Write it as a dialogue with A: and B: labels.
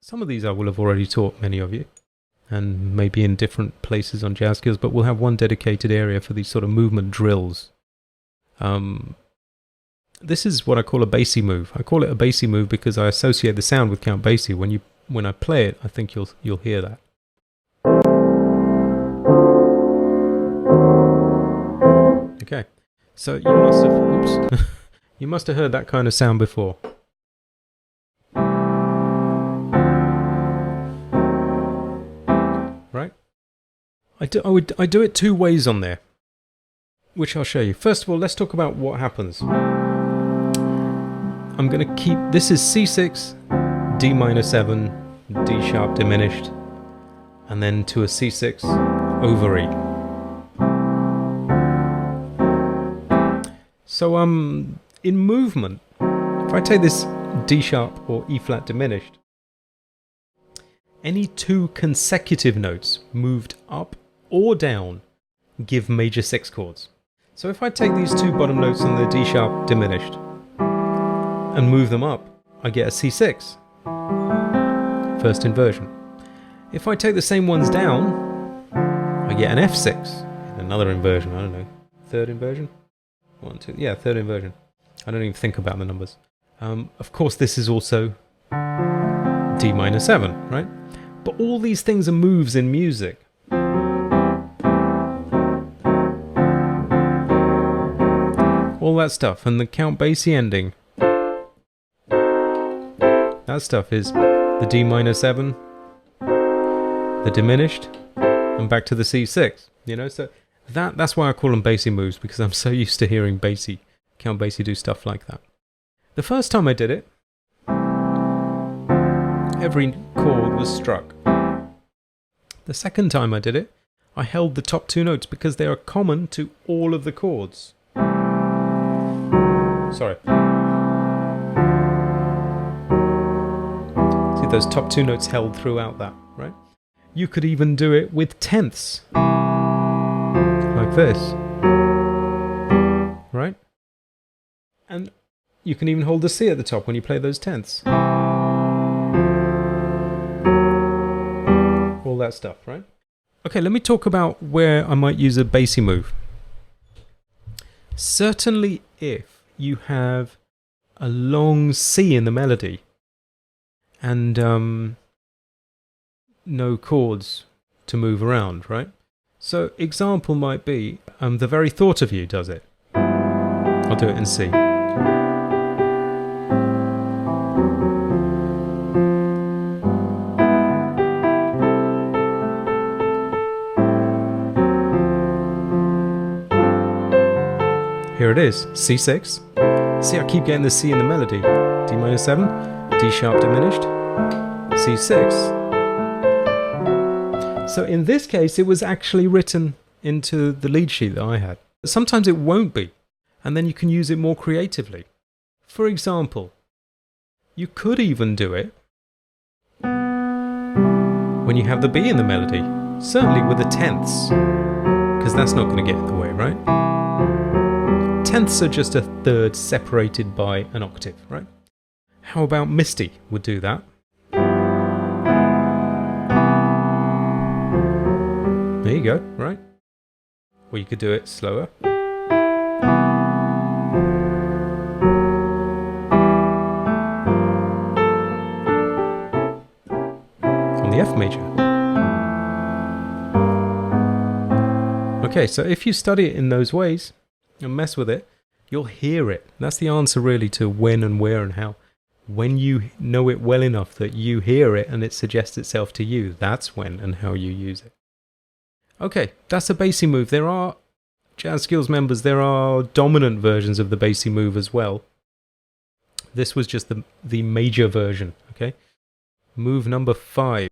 A: Some of these I will have already taught many of you, and maybe in different places on Jazz Skills, but we'll have one dedicated area for these sort of movement drills. This is what I call a Basie move. I call it a Basie move because I associate the sound with Count Basie. When I play it, I think you'll hear that. Okay, so you must have, oops, you must have heard that kind of sound before. Right? I do it two ways on there, which I'll show you. First of all, let's talk about what happens. I'm going to keep, this is C6, D minor 7, D sharp diminished, and then to a C6 over E. So in movement, if I take this D sharp or E flat diminished, any two consecutive notes moved up or down give major 6 chords. So if I take these two bottom notes on the D sharp diminished and move them up, I get a C6, first inversion. If I take the same ones down, I get an F6, another inversion, I don't know, third inversion? 1, 2, yeah, third inversion. I don't even think about the numbers. Of course, this is also D minor 7, right? But all these things are moves in music. All that stuff, and the Count Basie ending. That stuff is the D minor 7, the diminished, and back to the C6. You know, so that's why I call them Basie moves, because I'm so used to hearing Count Basie do stuff like that. The first time I did it, every chord was struck. The second time I did it, I held the top two notes because they are common to all of the chords. Sorry. See those top two notes held throughout that, right? You could even do it with tenths. Like this. Right? And you can even hold the C at the top when you play those tenths. All that stuff, right? Okay, let me talk about where I might use a Basie move. Certainly if you have a long C in the melody and no chords to move around, right? So example might be The Very Thought of You does it. I'll do it in C. Here it is, C6. See, I keep getting the C in the melody. D minor 7, D sharp diminished, C6. So in this case, it was actually written into the lead sheet that I had. Sometimes it won't be, and then you can use it more creatively. For example, you could even do it when you have the B in the melody, certainly with the tenths, because that's not going to get in the way, right? Tenths are just a third separated by an octave, right? How about Misty would do that? There you go, right? Or you could do it slower. On the F major. Okay, so if you study it in those ways, and mess with it, you'll hear it. That's the answer really to when and where and how. When you know it well enough that you hear it and it suggests itself to you, that's when and how you use it. Okay, that's a Basie move. There are, Jazz Skills members, there are dominant versions of the Basie move as well. This was just the major version, okay? Move number 5.